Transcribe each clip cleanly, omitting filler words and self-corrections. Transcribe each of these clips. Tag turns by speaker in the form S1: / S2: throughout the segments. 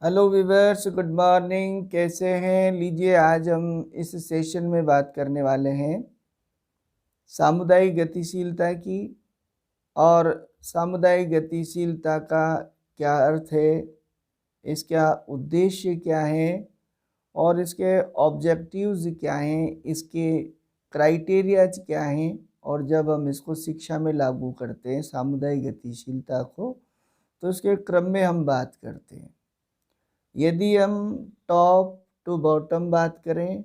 S1: Hello viewers, good morning. कैसे हैं? लीजिए, आज हम इस सेशन में बात करने वाले हैं सामुदायिक गतिशीलता की। और सामुदायिक गतिशीलता का क्या अर्थ है, इसका उद्देश्य क्या है और इसके ऑब्जेक्टिव्स क्या हैं, इसके क्राइटेरियाज क्या हैं। और जब हम इसको शिक्षा में लागू करते हैं सामुदायिक गतिशीलता को, तो इसके क्रम में हम बात करते हैं। यदि हम टॉप टू बॉटम बात करें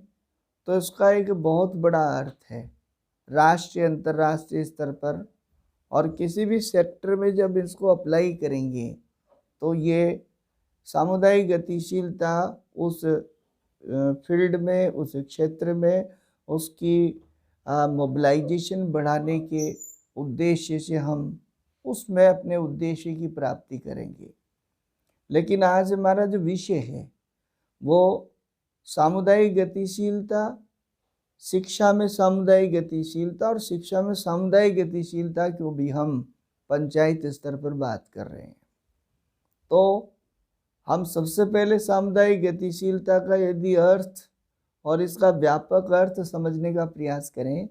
S1: तो इसका एक बहुत बड़ा अर्थ है राष्ट्रीय अंतर्राष्ट्रीय स्तर पर। और किसी भी सेक्टर में जब इसको अप्लाई करेंगे तो ये सामुदायिक गतिशीलता उस फील्ड में, उस क्षेत्र में उसकी मोबिलाइजेशन बढ़ाने के उद्देश्य से हम उसमें अपने उद्देश्य की प्राप्ति करेंगे। लेकिन आज हमारा जो विषय है वो सामुदायिक गतिशीलता, शिक्षा में सामुदायिक गतिशीलता, और शिक्षा में सामुदायिक गतिशीलता को भी हम पंचायत स्तर पर बात कर रहे हैं। तो हम सबसे पहले सामुदायिक गतिशीलता का यदि अर्थ और इसका व्यापक अर्थ समझने का प्रयास करें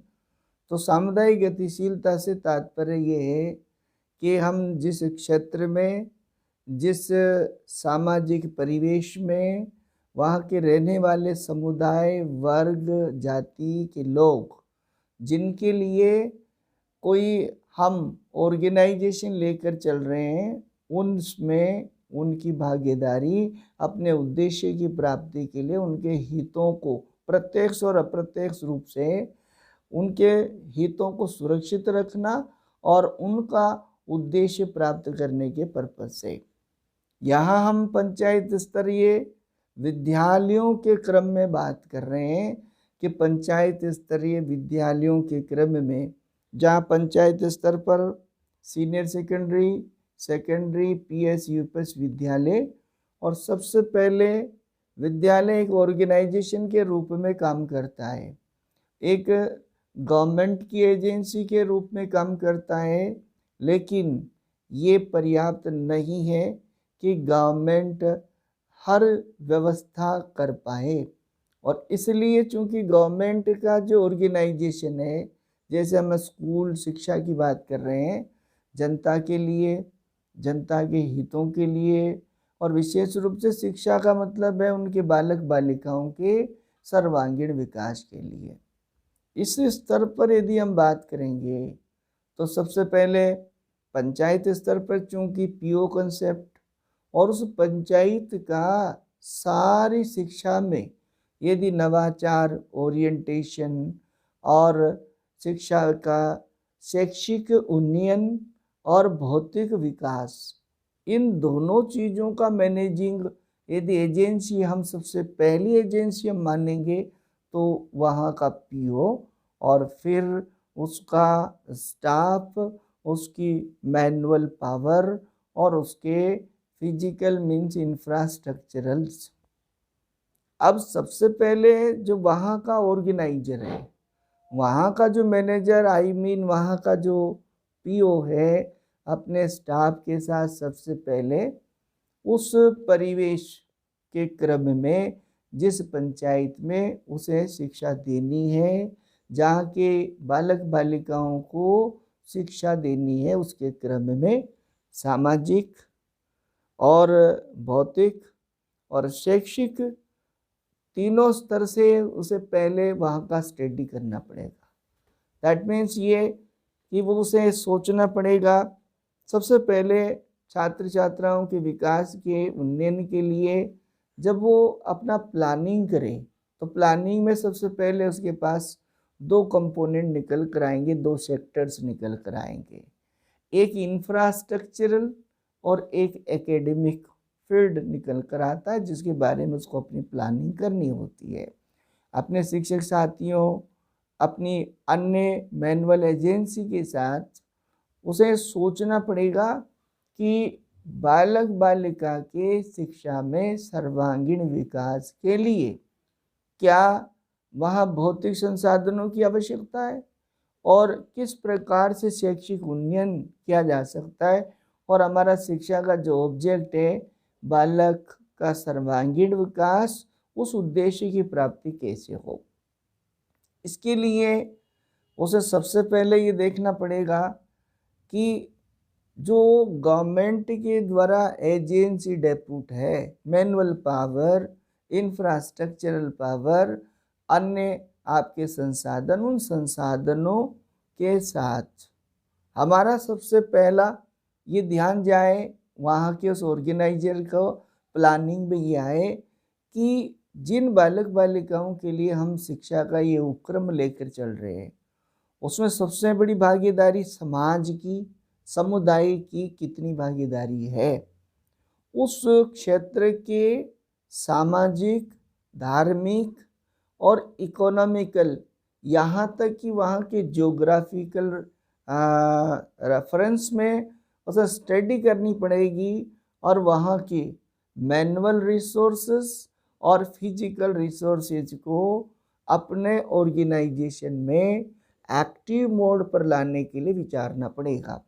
S1: तो सामुदायिक गतिशीलता से तात्पर्य ये है कि हम जिस क्षेत्र में, जिस सामाजिक परिवेश में वहाँ के रहने वाले समुदाय, वर्ग, जाति के लोग जिनके लिए कोई हम ऑर्गेनाइजेशन लेकर चल रहे हैं, उनमें उनकी भागीदारी अपने उद्देश्य की प्राप्ति के लिए उनके हितों को प्रत्यक्ष और अप्रत्यक्ष रूप से उनके हितों को सुरक्षित रखना और उनका उद्देश्य प्राप्त करने के पर्पज से। यहाँ हम पंचायत स्तरीय विद्यालयों के क्रम में बात कर रहे हैं कि पंचायत स्तरीय विद्यालयों के क्रम में, जहाँ पंचायत स्तर पर senior secondary, secondary, PS, UPS विद्यालय, और सबसे पहले विद्यालय एक ऑर्गेनाइजेशन के रूप में काम करता है, एक गवर्नमेंट की एजेंसी के रूप में काम करता है। लेकिन ये पर्याप्त नहीं है कि गवर्नमेंट हर व्यवस्था कर पाए। और इसलिए चूंकि गवर्नमेंट का जो ऑर्गेनाइजेशन है, जैसे हम स्कूल शिक्षा की बात कर रहे हैं, जनता के लिए, जनता के हितों के लिए, और विशेष रूप से शिक्षा का मतलब है उनके बालक बालिकाओं के सर्वांगीण विकास के लिए। इस स्तर पर यदि हम बात करेंगे तो सबसे पहले पंचायत स्तर पर चूंकि पीओ कंसेप्ट और उस पंचायत का सारी शिक्षा में यदि नवाचार, ओरिएंटेशन और शिक्षा का शैक्षिक उन्नयन और भौतिक विकास, इन दोनों चीज़ों का मैनेजिंग यदि एजेंसी हम सबसे पहली एजेंसी हम मानेंगे तो वहाँ का पीओ, और फिर उसका स्टाफ, उसकी मैनुअल पावर और उसके फिजिकल मीन्स इंफ्रास्ट्रक्चरल्स। अब सबसे पहले जो वहाँ का ऑर्गेनाइजर है, वहाँ का जो मैनेजर, वहाँ का जो पीओ है, अपने स्टाफ के साथ सबसे पहले उस परिवेश के क्रम में जिस पंचायत में उसे शिक्षा देनी है, जहाँ के बालक बालिकाओं को शिक्षा देनी है, उसके क्रम में सामाजिक और भौतिक और शैक्षिक तीनों स्तर से उसे पहले वहाँ का स्टडी करना पड़ेगा। दैट मीन्स ये कि वो उसे सोचना पड़ेगा सबसे पहले छात्र छात्राओं के विकास के उन्नयन के लिए। जब वो अपना प्लानिंग करे तो प्लानिंग में सबसे पहले उसके पास दो कंपोनेंट निकल कर आएंगे, दो सेक्टर्स निकल कर आएंगे, एक इंफ्रास्ट्रक्चरल और एक एकेडमिक फील्ड निकल कर आता है, जिसके बारे में उसको अपनी प्लानिंग करनी होती है। अपने शिक्षक साथियों, अपनी अन्य मैनुअल एजेंसी के साथ उसे सोचना पड़ेगा कि बालक बालिका के शिक्षा में सर्वांगीण विकास के लिए क्या वहाँ भौतिक संसाधनों की आवश्यकता है और किस प्रकार से शैक्षिक उन्नयन किया जा सकता है। और हमारा शिक्षा का जो ऑब्जेक्ट है बालक का सर्वांगीण विकास, उस उद्देश्य की प्राप्ति कैसे हो। इसके लिए उसे सबसे पहले ये देखना पड़ेगा कि जो गवर्नमेंट के द्वारा एजेंसी डेप्यूट है, मैनुअल पावर, इंफ्रास्ट्रक्चरल पावर, अन्य आपके संसाधन, उन संसाधनों के साथ हमारा सबसे पहला ये ध्यान जाए, वहाँ के उस ऑर्गेनाइजर को प्लानिंग में ये आए कि जिन बालक बालिकाओं के लिए हम शिक्षा का ये उपक्रम लेकर चल रहे हैं, उसमें सबसे बड़ी भागीदारी समाज की, समुदाय की कितनी भागीदारी है। उस क्षेत्र के सामाजिक, धार्मिक और इकोनॉमिकल, यहाँ तक कि वहाँ के ज्योग्राफिकल रेफरेंस में उसे स्टडी करनी पड़ेगी, और वहाँ की मैनुअल रिसोर्सेस और फिजिकल रिसोर्सेज को अपने ऑर्गेनाइजेशन में एक्टिव मोड पर लाने के लिए विचारना पड़ेगा।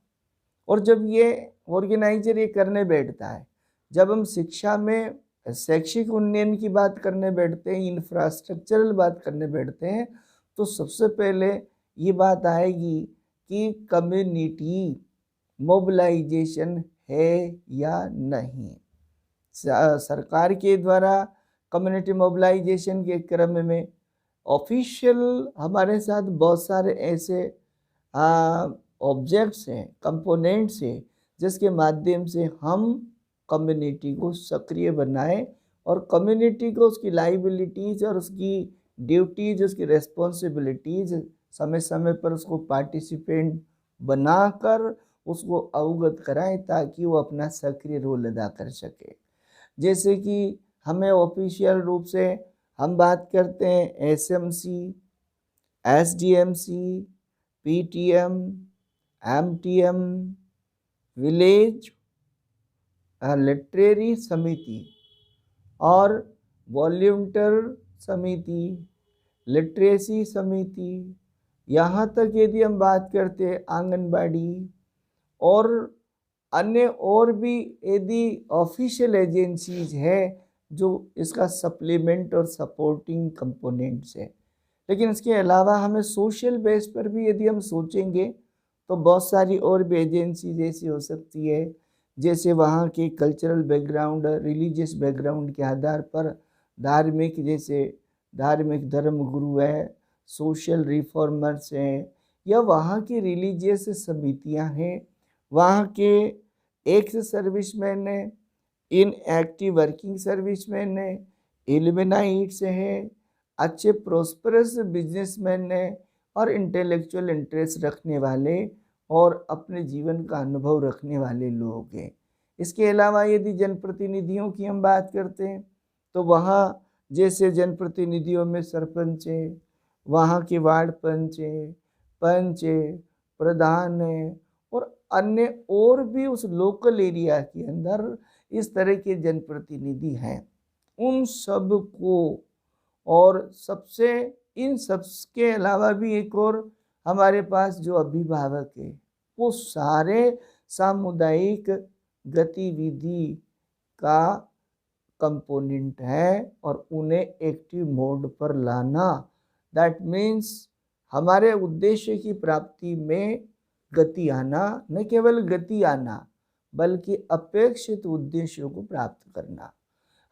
S1: और जब ये ऑर्गेनाइजर ये करने बैठता है, जब हम शिक्षा में शैक्षिक उन्नयन की बात करने बैठते हैं, इंफ्रास्ट्रक्चरल बात करने बैठते हैं, तो सबसे पहले ये बात आएगी कि कम्युनिटी मोबिलाइजेशन है या नहीं। सरकार के द्वारा कम्युनिटी मोबिलाइजेशन के क्रम में ऑफिशियल हमारे साथ बहुत सारे ऐसे ऑब्जेक्ट्स हैं, कंपोनेंट्स हैं, जिसके माध्यम से हम कम्युनिटी को सक्रिय बनाएं और कम्युनिटी को उसकी लाइबिलिटीज़ और उसकी ड्यूटीज़, उसकी रेस्पॉन्सिबिलिटीज़ समय समय पर उसको पार्टिसिपेंट बनाकर उसको अवगत कराएं, ताकि वो अपना सक्रिय रोल अदा कर सके। जैसे कि हमें ऑफिशियल रूप से हम बात करते हैं SMC, SDMC, PTM, MTM, village literary समिति और वॉल्यूंटियर समिति, लिटरेसी समिति, यहाँ तक यदि हम बात करते हैं आंगनबाड़ी और अन्य और भी यदि ऑफिशियल एजेंसीज है जो इसका सप्लीमेंट और सपोर्टिंग कंपोनेंट्स है। लेकिन इसके अलावा हमें सोशल बेस पर भी यदि हम सोचेंगे तो बहुत सारी और भी एजेंसीज ऐसी हो सकती है, जैसे वहाँ के कल्चरल बैकग्राउंड, रिलीजियस बैकग्राउंड के आधार पर धार्मिक, जैसे धार्मिक धर्म गुरु है, सोशल रिफॉर्मर्स हैं, या वहाँ की रिलीजियस समितियाँ हैं, वहाँ के एक्स सर्विसमैन हैं, इन एक्टिव वर्किंग सर्विसमैन हैं, इल्यूमिनाइट्स हैं, अच्छे प्रोस्परस बिजनेसमैन हैं और इंटेलेक्चुअल इंटरेस्ट रखने वाले और अपने जीवन का अनुभव रखने वाले लोग हैं। इसके अलावा यदि जनप्रतिनिधियों की हम बात करते हैं तो वहाँ जैसे जनप्रतिनिधियों में सरपंच है, वहाँ के वार्ड पंच है, पंच है, प्रधान है और अन्य और भी उस लोकल एरिया के अंदर इस तरह के जनप्रतिनिधि हैं। उन सब को, और सबसे इन सब के अलावा भी एक और हमारे पास जो अभिभावक है, वो सारे सामुदायिक गतिविधि का कंपोनेंट है और उन्हें एक्टिव मोड पर लाना, दैट मीन्स हमारे उद्देश्य की प्राप्ति में गति आना, न केवल गति आना बल्कि अपेक्षित उद्देश्यों को प्राप्त करना।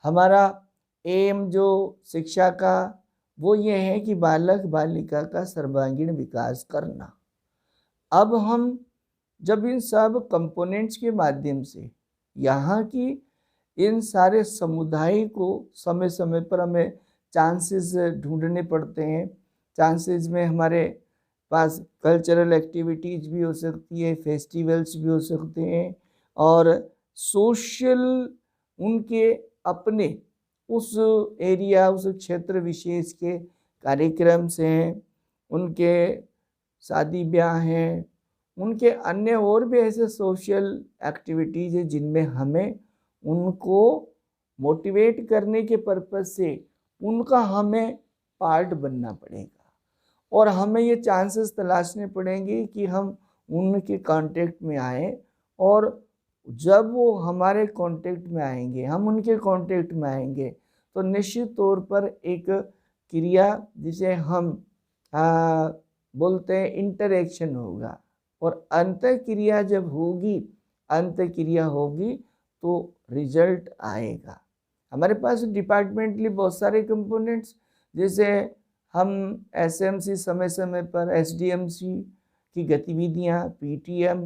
S1: हमारा एम जो शिक्षा का वो ये है कि बालक बालिका का सर्वांगीण विकास करना। अब हम जब इन सब कंपोनेंट्स के माध्यम से यहाँ की इन सारे समुदाय को समय समय पर हमें चांसेस ढूंढने पड़ते हैं। चांसेस में हमारे पास कल्चरल एक्टिविटीज़ भी हो सकती है, फेस्टिवल्स भी हो सकते हैं और सोशल उनके अपने उस एरिया, उस क्षेत्र विशेष के कार्यक्रम से हैं, उनके शादी ब्याह हैं, उनके अन्य और भी ऐसे सोशल एक्टिविटीज़ हैं जिनमें हमें उनको मोटिवेट करने के पर्पज़ से उनका हमें पार्ट बनना पड़ेगा और हमें ये चांसेस तलाशने पड़ेंगे कि हम उनके कांटेक्ट में आए और जब वो हमारे कांटेक्ट में आएंगे, हम उनके कांटेक्ट में आएंगे, तो निश्चित तौर पर एक क्रिया जिसे हम बोलते हैं इंटरेक्शन होगा। और अंतःक्रिया जब होगी, अंतःक्रिया होगी तो रिजल्ट आएगा। हमारे पास डिपार्टमेंटली बहुत सारे कंपोनेंट्स, जैसे हम एसएमसी समय समय पर एसडीएमसी की गतिविधियां, पीटीएम,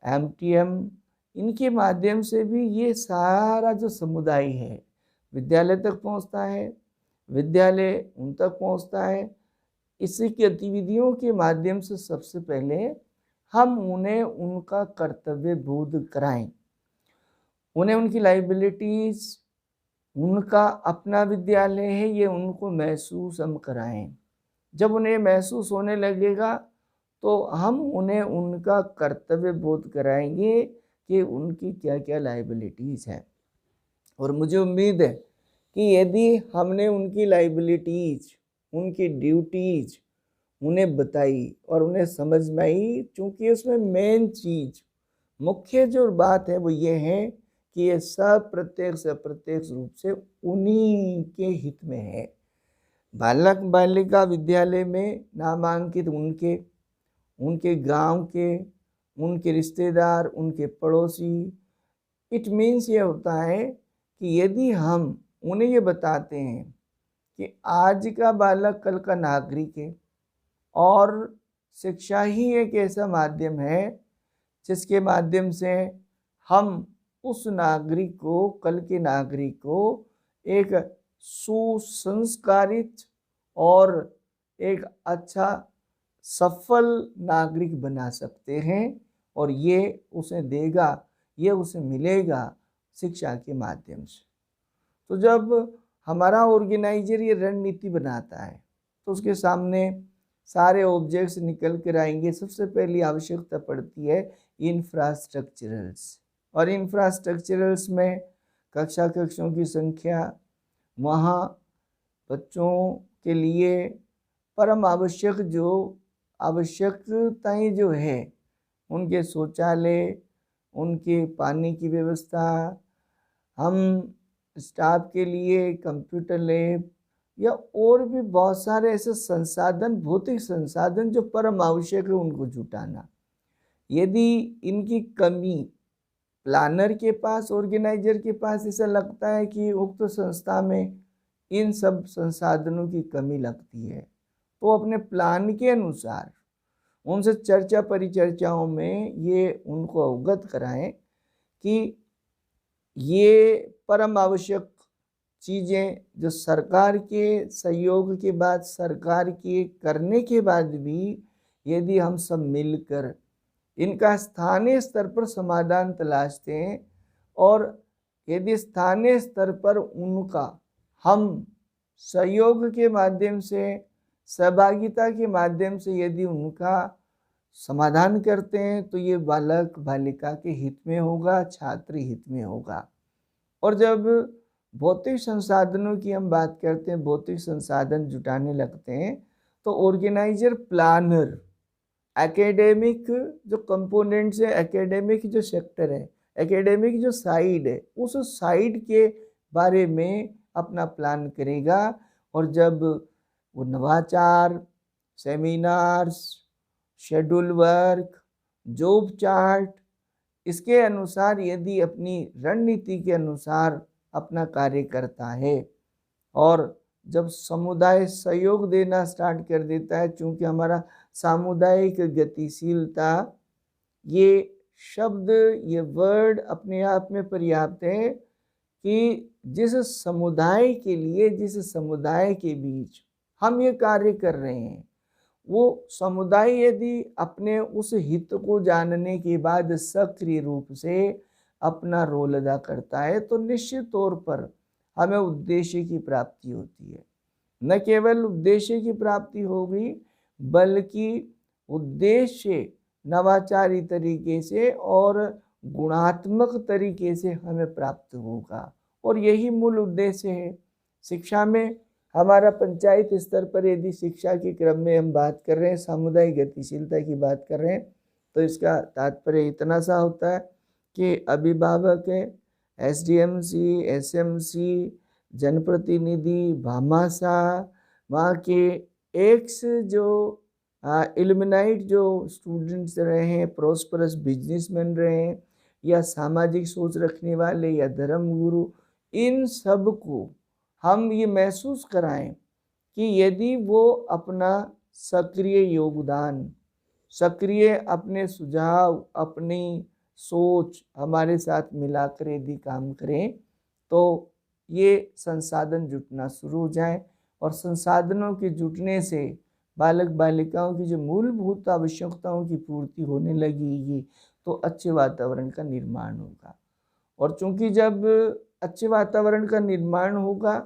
S1: एमटीएम, इनके माध्यम से भी ये सारा जो समुदाय है विद्यालय तक पहुंचता है, विद्यालय उन तक पहुंचता है। इसी गतिविधियों के माध्यम से सबसे पहले हम उन्हें उनका कर्तव्य बोध कराएं, उन्हें उनकी लाइबिलिटीज, उनका अपना विद्यालय है ये उनको महसूस हम कराएं। जब उन्हें महसूस होने लगेगा तो हम उन्हें उनका कर्तव्य बोध कराएंगे कि उनकी क्या क्या लाइबिलिटीज़ हैं। और मुझे उम्मीद है कि यदि हमने उनकी लाइबिलिटीज़, उनकी ड्यूटीज़ उन्हें बताई और उन्हें समझ में आई, चूँकि उसमें मेन चीज़, मुख्य जो बात है वो ये है कि ये सब प्रत्यक्ष अप्रत्यक्ष रूप से उन्हीं के हित में है। बालक बालिका विद्यालय में नामांकित उनके गांव के, उनके रिश्तेदार, उनके पड़ोसी, इट मीन्स ये होता है कि यदि हम उन्हें ये बताते हैं कि आज का बालक कल का नागरिक है और शिक्षा ही एक ऐसा माध्यम है जिसके माध्यम से हम उस नागरिक को, कल के नागरिक को एक सुसंस्कारित और एक अच्छा सफल नागरिक बना सकते हैं। और ये उसे देगा, ये उसे मिलेगा शिक्षा के माध्यम से। तो जब हमारा ऑर्गेनाइजर ये रणनीति बनाता है तो उसके सामने सारे ऑब्जेक्ट्स निकल कर आएंगे। सबसे पहली आवश्यकता पड़ती है इंफ्रास्ट्रक्चरल्स, और इंफ्रास्ट्रक्चरल्स में कक्षों की संख्या, वहाँ बच्चों के लिए परम आवश्यक जो आवश्यकताएं जो है, उनके शौचालय, उनके पानी की व्यवस्था, हम स्टाफ के लिए कंप्यूटर लैब या और भी बहुत सारे ऐसे संसाधन, भौतिक संसाधन जो परम आवश्यक है, उनको जुटाना। यदि इनकी कमी प्लानर के पास, ऑर्गेनाइजर के पास ऐसा लगता है कि उक्त संस्था में इन सब संसाधनों की कमी लगती है, तो अपने प्लान के अनुसार उनसे चर्चा परिचर्चाओं में ये उनको अवगत कराएं कि ये परम आवश्यक चीज़ें जो सरकार के सहयोग के बाद, सरकार के करने के बाद भी यदि हम सब मिलकर इनका स्थानीय स्तर पर समाधान तलाशते हैं, और यदि स्थानीय स्तर पर उनका हम सहयोग के माध्यम से, सहभागिता के माध्यम से यदि उनका समाधान करते हैं, तो ये बालक बालिका के हित में होगा, छात्र हित में होगा। और जब भौतिक संसाधनों की हम बात करते हैं, भौतिक संसाधन जुटाने लगते हैं, तो ऑर्गेनाइजर प्लानर एकेडमिक जो कंपोनेंट्स है, एकेडमिक जो सेक्टर है, एकेडमिक जो साइड है, उस साइड के बारे में अपना प्लान करेगा। और जब वो नवाचार, seminars, schedule work, job chart, इसके अनुसार यदि अपनी रणनीति के अनुसार अपना कार्य करता है, और जब समुदाय सहयोग देना स्टार्ट कर देता है, चूँकि हमारा सामुदायिक गतिशीलता, ये शब्द, ये वर्ड अपने आप में पर्याप्त है कि जिस समुदाय के लिए, जिस समुदाय के बीच हम ये कार्य कर रहे हैं, वो समुदाय यदि अपने उस हित को जानने के बाद सक्रिय रूप से अपना रोल अदा करता है, तो निश्चित तौर पर हमें उद्देश्य की प्राप्ति होती है। न केवल उद्देश्य की प्राप्ति होगी, बल्कि उद्देश्य नवाचारी तरीके से और गुणात्मक तरीके से हमें प्राप्त होगा। और यही मूल उद्देश्य है शिक्षा में। हमारा पंचायत स्तर पर यदि शिक्षा के क्रम में हम बात कर रहे हैं, सामुदायिक गतिशीलता की बात कर रहे हैं, तो इसका तात्पर्य इतना सा होता है के अभिभावक है, एसडीएमसी, एसएमसी, जनप्रतिनिधि, भामाशाह, वहाँ के एक्स जो इल्यूमिनाइट जो स्टूडेंट्स रहे हैं, प्रोस्परस बिजनेसमैन रहे हैं, या सामाजिक सोच रखने वाले, या धर्म गुरु, इन सब को हम ये महसूस कराएं कि यदि वो अपना सक्रिय योगदान, सक्रिय अपने सुझाव, अपनी सोच हमारे साथ मिलाकर यदि काम करें तो ये संसाधन जुटना शुरू हो जाए, और संसाधनों के जुटने से बालक बालिकाओं की जो मूलभूत आवश्यकताओं की पूर्ति होने लगेगी तो अच्छे वातावरण का निर्माण होगा। और चूंकि जब अच्छे वातावरण का निर्माण होगा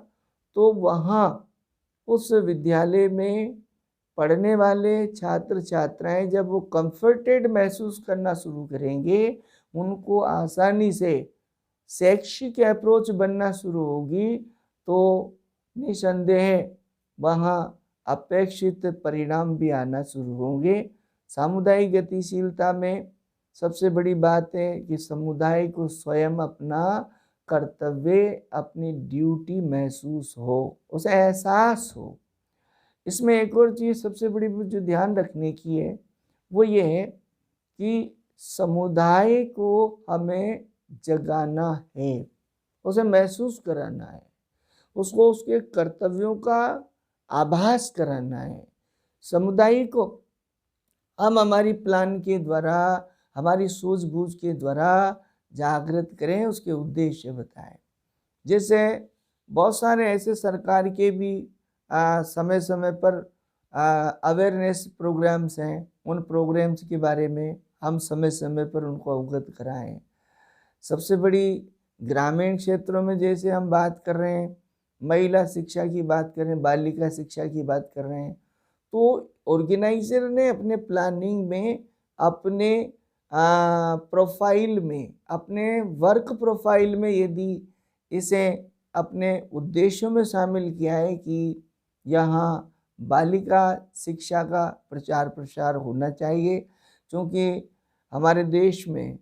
S1: तो वहाँ उस विद्यालय में पढ़ने वाले छात्र छात्राएं जब वो कंफर्टेड महसूस करना शुरू करेंगे, उनको आसानी से शैक्षिक अप्रोच बनना शुरू होगी, तो निसंदेह वहाँ अपेक्षित परिणाम भी आना शुरू होंगे। सामुदायिक गतिशीलता में सबसे बड़ी बात है कि समुदाय को स्वयं अपना कर्तव्य, अपनी ड्यूटी महसूस हो, उसे एहसास हो। इसमें एक और चीज़ सबसे बड़ी जो ध्यान रखने की है वो ये है कि समुदाय को हमें जगाना है, उसे महसूस कराना है, उसको उसके कर्तव्यों का आभास कराना है। समुदाय को हम हमारी प्लान के द्वारा, हमारी सूझबूझ के द्वारा जागृत करें, उसके उद्देश्य बताएं। जैसे बहुत सारे ऐसे सरकार के भी समय समय पर अवेयरनेस प्रोग्राम्स हैं, उन प्रोग्राम्स के बारे में हम समय समय पर उनको अवगत कराएं। सबसे बड़ी ग्रामीण क्षेत्रों में जैसे हम बात कर रहे हैं, महिला शिक्षा की बात कर रहे हैं, बालिका शिक्षा की बात कर रहे हैं, तो ऑर्गेनाइजर ने अपने प्लानिंग में, अपने प्रोफाइल में, अपने वर्क प्रोफाइल में यदि इसे अपने उद्देश्यों में शामिल किया है कि यहाँ बालिका शिक्षा का प्रचार प्रसार होना चाहिए, क्योंकि हमारे देश में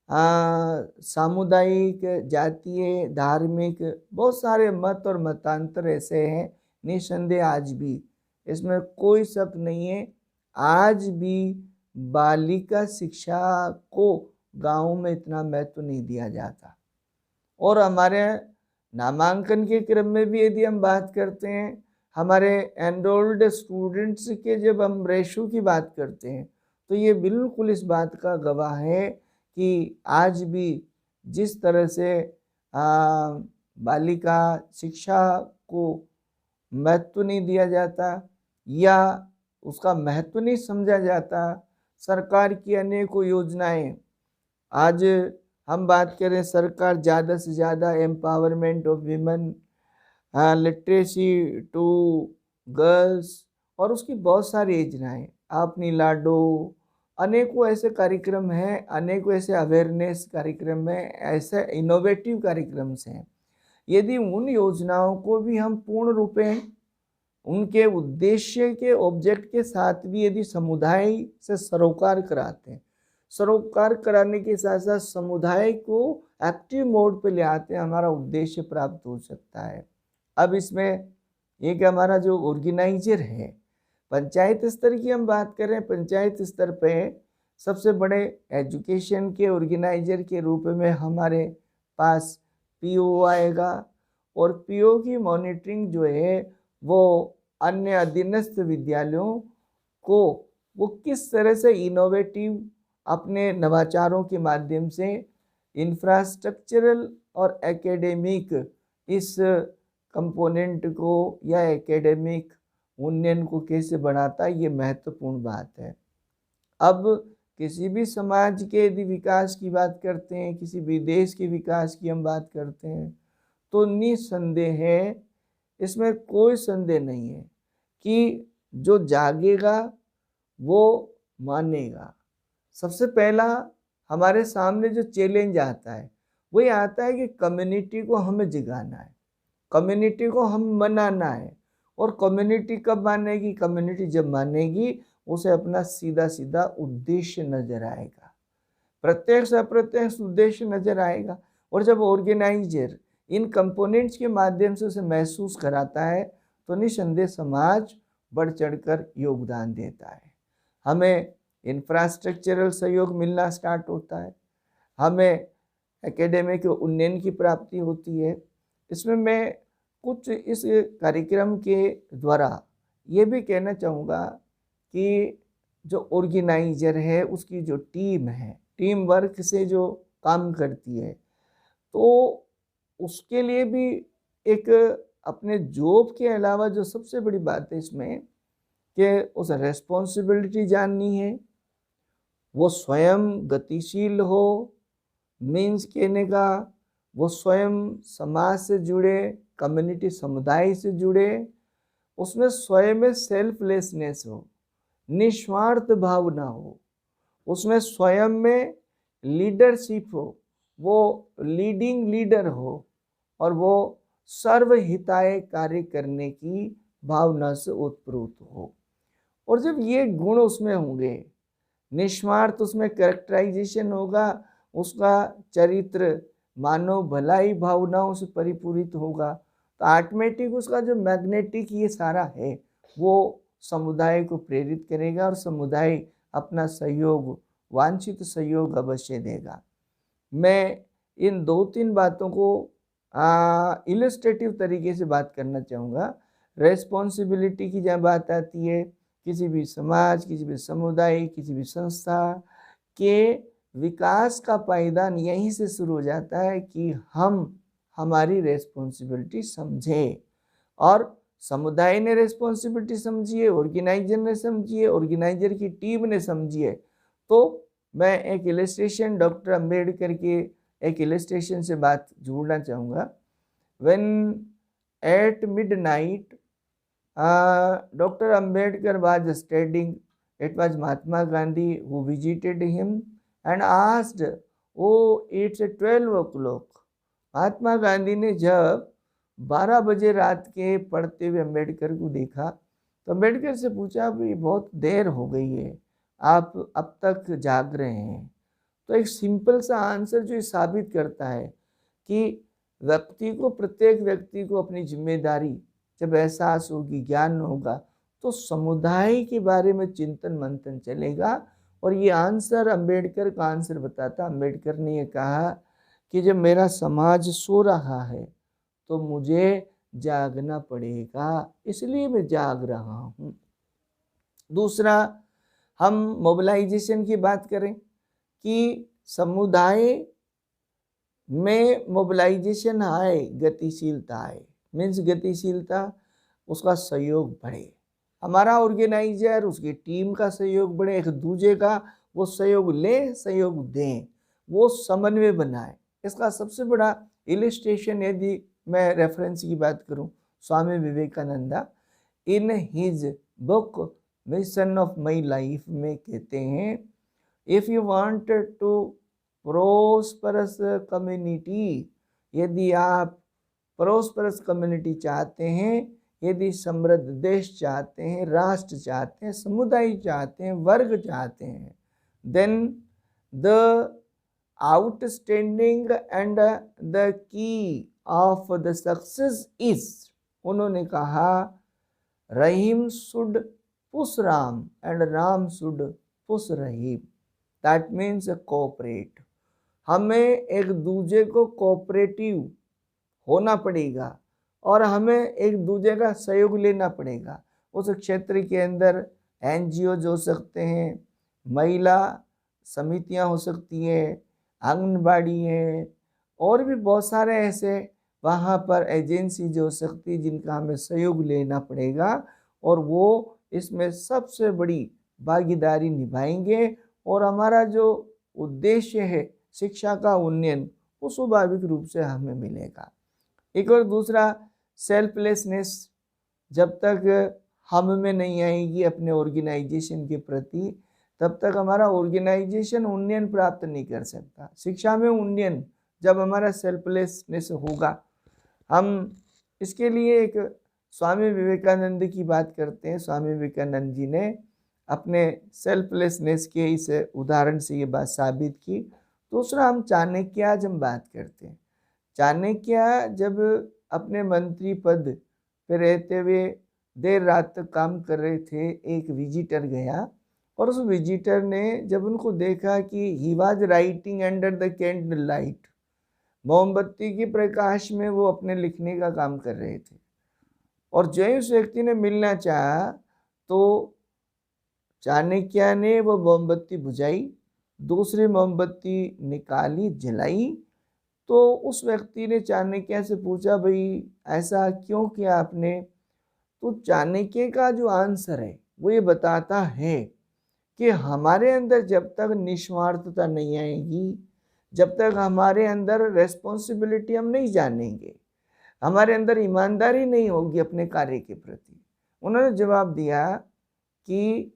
S1: सामुदायिक, जातीय, धार्मिक बहुत सारे मत और मतांतर ऐसे हैं। निसंदेह आज भी, इसमें कोई शक नहीं है, आज भी बालिका शिक्षा को गाँव में इतना महत्व नहीं दिया जाता। और हमारे नामांकन के क्रम में भी यदि हम बात करते हैं, हमारे एनरोल्ड स्टूडेंट्स के जब हम रेशो की बात करते हैं तो ये बिल्कुल इस बात का गवाह है कि आज भी जिस तरह से बालिका शिक्षा को महत्व नहीं दिया जाता या उसका महत्व नहीं समझा जाता, सरकार की अनेकों योजनाएं, आज हम बात करें सरकार ज़्यादा से ज़्यादा empowerment of women, literacy to girls, और उसकी बहुत सारी योजनाएं, अपनी लाडो, अनेकों ऐसे कार्यक्रम हैं, अनेकों ऐसे अवेयरनेस कार्यक्रम हैं, ऐसे इनोवेटिव कार्यक्रम्स हैं। यदि उन योजनाओं को भी हम पूर्ण रूपेण उनके उद्देश्य के ऑब्जेक्ट के साथ भी यदि समुदाय से सरोकार कराते हैं, सरोकार कराने के साथ साथ समुदाय को एक्टिव मोड पे ले आते हैं, हमारा उद्देश्य प्राप्त हो सकता है। अब इसमें एक हमारा जो ऑर्गेनाइजर है, पंचायत स्तर की हम बात करें, पंचायत स्तर पे सबसे बड़े एजुकेशन के ऑर्गेनाइजर के रूप में हमारे पास पीओ आएगा, और पीओ की मॉनिटरिंग जो है वो अन्य अधीनस्थ विद्यालयों को वो किस तरह से इनोवेटिव अपने नवाचारों के माध्यम से इंफ्रास्ट्रक्चरल और एकेडमिक इस कंपोनेंट को या एकेडमिक उन्नयन को कैसे बढ़ाता है, ये महत्वपूर्ण बात है। अब किसी भी समाज के यदि विकास की बात करते हैं, किसी भी देश के विकास की हम बात करते हैं, तो निसंदेह है, इसमें कोई संदेह नहीं है कि जो जागेगा वो मानेगा। सबसे पहला हमारे सामने जो चैलेंज आता है वो ये आता है कि कम्युनिटी को हमें जगाना है, कम्युनिटी को हम मनाना है। और कम्युनिटी कब मानेगी? कम्युनिटी जब मानेगी उसे अपना सीधा सीधा उद्देश्य नजर आएगा। प्रत्यक्ष अप्रत्यक्ष उद्देश्य नजर आएगा। और जब ऑर्गेनाइजर इन कंपोनेंट्स के माध्यम से उसे महसूस कराता है तो निसंदेह समाज बढ़ चढ़कर योगदान देता है। हमें इंफ्रास्ट्रक्चरल सहयोग मिलना स्टार्ट होता है, हमें एकेडमिक उन्नयन की प्राप्ति होती है। इसमें मैं कुछ इस कार्यक्रम के द्वारा ये भी कहना चाहूँगा कि जो ऑर्गेनाइजर है उसकी जो टीम है, टीम वर्क से जो काम करती है, तो उसके लिए भी एक अपने जॉब के अलावा जो सबसे बड़ी बात है इसमें कि उस रेस्पॉन्सिबिलिटी जाननी है, वो स्वयं गतिशील हो, मीन्स कहने का वो स्वयं समाज से जुड़े, कम्युनिटी समुदाय से जुड़े, उसमें स्वयं में सेल्फलेसनेस हो, निस्वार्थ भावना हो, उसमें स्वयं में लीडरशिप हो, वो लीडिंग लीडर हो और वो सर्वहिताय कार्य करने की भावना से उत्प्रोत हो। और जब ये गुण उसमें होंगे, निस्वार्थ उसमें कैरेक्टराइजेशन होगा, उसका चरित्र मानव भलाई भावनाओं से परिपूरित होगा, तो ऑटोमेटिक उसका जो मैग्नेटिक ये सारा है वो समुदाय को प्रेरित करेगा और समुदाय अपना सहयोग, वांछित सहयोग अवश्य देगा। मैं इन 2-3 बातों को इलस्ट्रेटिव तरीके से बात करना चाहूँगा। रेस्पॉन्सिबिलिटी की जब बात आती है, किसी भी समाज, किसी भी समुदाय, किसी भी संस्था के विकास का पायदान यहीं से शुरू हो जाता है कि हम हमारी रेस्पॉन्सिबिलिटी समझें, और समुदाय ने रेस्पॉन्सिबिलिटी समझी है, ऑर्गेनाइजर ने समझी है, ऑर्गेनाइजर की टीम ने समझी है। तो मैं एक इलस्ट्रेशन, डॉक्टर अम्बेडकर के एक इलस्ट्रेशन से बात जोड़ना चाहूँगा। When eight midnight Dr. Ambedkar was studying, it was Mahatma Gandhi who visited him and asked, "Oh, it's 12 o'clock." Mahatma Gandhi ने जब 12 बजे रात के पढ़ते हुए अम्बेडकर को देखा तो अम्बेडकर से पूछा, भाई बहुत देर हो गई है, आप अब तक जाग रहे हैं। तो एक सिंपल सा आंसर जो साबित करता है कि व्यक्ति को, प्रत्येक व्यक्ति को अपनी जिम्मेदारी जब एहसास होगी, ज्ञान होगा, तो समुदाय के बारे में चिंतन मंथन चलेगा। और ये आंसर अम्बेडकर का आंसर बताता। अम्बेडकर ने ये कहा कि जब मेरा समाज सो रहा है तो मुझे जागना पड़ेगा, इसलिए मैं जाग रहा हूँ। दूसरा, हम मोबिलाइजेशन की बात करें कि समुदाय में मोबिलाइजेशन आए, गतिशीलता आए, मीन्स गतिशीलता, उसका सहयोग बढ़े, हमारा ऑर्गेनाइजर, उसकी टीम का सहयोग बढ़े, एक दूसरे का वो सहयोग ले, सहयोग दें, वो समन्वय बनाए। इसका सबसे बड़ा इलिस्ट्रेशन यदि मैं रेफरेंस की बात करूं, Swami Vivekananda in his book mission of my life में कहते हैं, if you want to prosperous community, यदि आप प्रोस्परस कम्युनिटी चाहते हैं, यदि समृद्ध देश चाहते हैं, राष्ट्र चाहते हैं, समुदाय चाहते हैं, वर्ग चाहते हैं, then the outstanding and the key of the success is, उन्होंने कहा, Rahim should push Ram and Ram should push Rahim. That means cooperate. हमें एक दूसरे को कोऑपरेटिव होना पड़ेगा और हमें एक दूसरे का सहयोग लेना पड़ेगा। उस क्षेत्र के अंदर NGO हो सकते हैं, महिला समितियां हो सकती हैं, आंगनबाड़ी है, और भी बहुत सारे ऐसे वहाँ पर एजेंसी जो हो सकती है जिनका हमें सहयोग लेना पड़ेगा, और वो इसमें सबसे बड़ी भागीदारी निभाएंगे और हमारा जो उद्देश्य है शिक्षा का उन्नयन, वो स्वाभाविक रूप से हमें मिलेगा। एक और दूसरा, सेल्फलेसनेस जब तक हम में नहीं आएगी अपने ऑर्गेनाइजेशन के प्रति, तब तक हमारा ऑर्गेनाइजेशन उन्नयन प्राप्त नहीं कर सकता। शिक्षा में उन्नयन जब हमारा सेल्फलेसनेस होगा। हम इसके लिए एक स्वामी विवेकानंद की बात करते हैं। स्वामी विवेकानंद जी ने अपने सेल्फलेसनेस के इस उदाहरण से ये बात साबित की। दूसरा, हम चाणक्य आज हम बात करते हैं। चाणक्य जब अपने मंत्री पद पे रहते हुए देर रात तक काम कर रहे थे, एक विजिटर गया और उस विजिटर ने जब उनको देखा कि he was writing under the candle light, मोमबत्ती के प्रकाश में वो अपने लिखने का काम कर रहे थे, और जो ही उस व्यक्ति ने मिलना चाहा तो चाणक्य ने वो मोमबत्ती बुझाई, दूसरी मोमबत्ती निकाली, जलाई। तो उस व्यक्ति ने चाणक्य से पूछा, भाई ऐसा क्यों किया आपने? तो चाणक्य का जो आंसर है वो ये बताता है कि हमारे अंदर जब तक निस्वार्थता नहीं आएगी, जब तक हमारे अंदर रेस्पॉन्सिबिलिटी हम नहीं जानेंगे, हमारे अंदर ईमानदारी नहीं होगी अपने कार्य के प्रति। उन्होंने जवाब दिया कि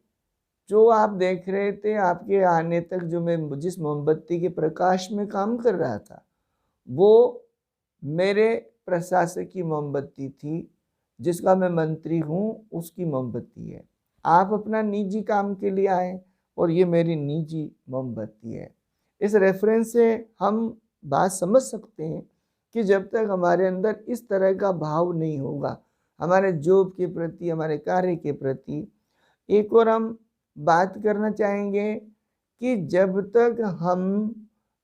S1: जो आप देख रहे थे, आपके आने तक जो मैं जिस मोमबत्ती के प्रकाश में काम कर रहा था, वो मेरे प्रशासक की मोमबत्ती थी, जिसका मैं मंत्री हूँ, उसकी मोमबत्ती है। आप अपना निजी काम के लिए आए और ये मेरी निजी मोमबत्ती है। इस रेफरेंस से हम बात समझ सकते हैं कि जब तक हमारे अंदर इस तरह का भाव नहीं होगा हमारे जॉब के प्रति, हमारे कार्य के प्रति। एक और हम बात करना चाहेंगे कि जब तक हम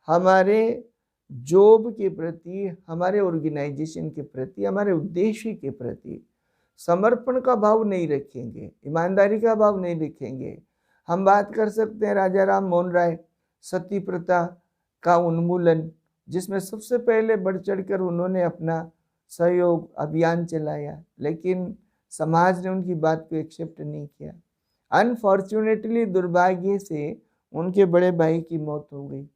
S1: हमारे जॉब के प्रति, हमारे ऑर्गेनाइजेशन के प्रति, हमारे उद्देश्य के प्रति समर्पण का भाव नहीं रखेंगे, ईमानदारी का भाव नहीं रखेंगे। हम बात कर सकते हैं राजा राम मोहन राय सती प्रथा का उन्मूलन, जिसमें सबसे पहले बढ़ चढ़कर उन्होंने अपना सहयोग अभियान चलाया, लेकिन समाज ने उनकी बात को एक्सेप्ट नहीं किया। अनफॉर्चुनेटली, दुर्भाग्य से उनके बड़े भाई की मौत हो गई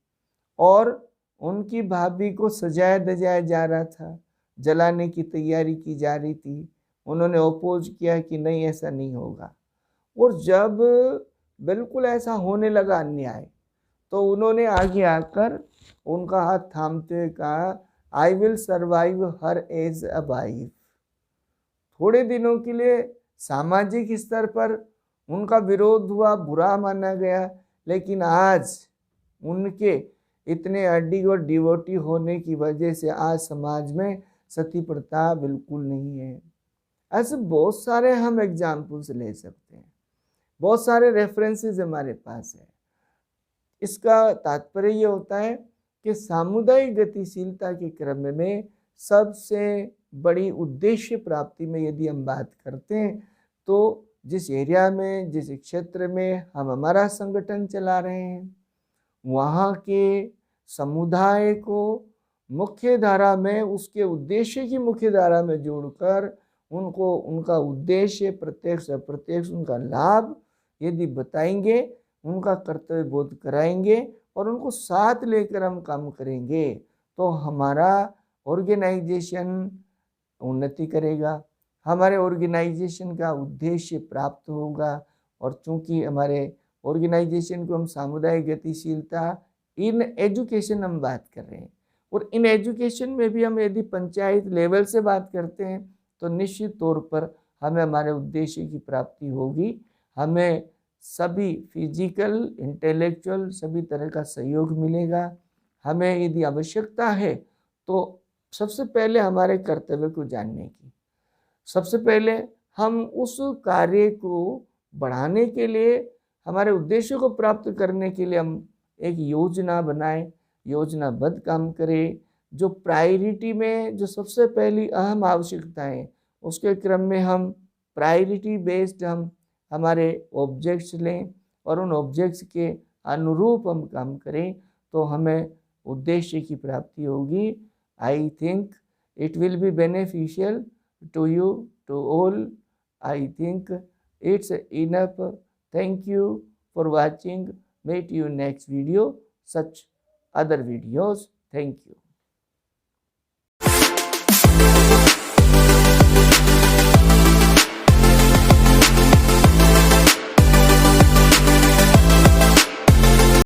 S1: और उनकी भाभी को सजाया दजाया जा रहा था, जलाने की तैयारी की जा रही थी। उन्होंने अपोज किया कि नहीं, ऐसा नहीं होगा। और जब बिल्कुल ऐसा होने लगा अन्याय, तो उन्होंने आगे आकर उनका हाथ थामते हुए कहा, I will survive her as a wife. थोड़े दिनों के लिए सामाजिक स्तर पर उनका विरोध हुआ, बुरा माना गया, लेकिन आज उनके इतने अड्डी और डिवोटी होने की वजह से आज समाज में सती प्रथा बिल्कुल नहीं है। ऐसे बहुत सारे हम एग्जाम्पल्स ले सकते हैं, बहुत सारे रेफरेंसेस हमारे पास है। इसका तात्पर्य ये होता है कि सामुदायिक गतिशीलता के क्रम में सबसे बड़ी उद्देश्य प्राप्ति में यदि हम बात करते हैं, तो जिस एरिया में, जिस क्षेत्र में हम हमारा संगठन चला रहे हैं, वहाँ के समुदाय को मुख्य धारा में, उसके उद्देश्य की मुख्य धारा में जोड़कर उनको उनका उद्देश्य प्रत्यक्ष अप्रत्यक्ष उनका लाभ यदि बताएंगे, उनका कर्तव्य बोध कराएंगे और उनको साथ लेकर हम काम करेंगे, तो हमारा ऑर्गेनाइजेशन उन्नति करेगा, हमारे ऑर्गेनाइजेशन का उद्देश्य प्राप्त होगा। और चूंकि हमारे ऑर्गेनाइजेशन को हम सामुदायिक गतिशीलता इन एजुकेशन हम बात कर रहे हैं, और इन एजुकेशन में भी हम यदि पंचायत लेवल से बात करते हैं, तो निश्चित तौर पर हमें हमारे उद्देश्य की प्राप्ति होगी। हमें सभी फिजिकल, इंटेलेक्चुअल सभी तरह का सहयोग मिलेगा। हमें यदि आवश्यकता है तो सबसे पहले हमारे कर्तव्य को जानने की, सबसे पहले हम उस कार्य को बढ़ाने के लिए, हमारे उद्देश्य को प्राप्त करने के लिए हम एक योजना बनाएं, योजनाबद्ध काम करें। जो प्रायोरिटी में जो सबसे पहली अहम आवश्यकताएं, उसके क्रम में हम प्रायोरिटी बेस्ड हम हमारे ऑब्जेक्ट्स लें और उन ऑब्जेक्ट्स के अनुरूप हम काम करें, तो हमें उद्देश्य की प्राप्ति होगी। I think it will be beneficial to you, to all. I think it's enough. Thank you for watching. Meet you next video, such other videos. Thank you.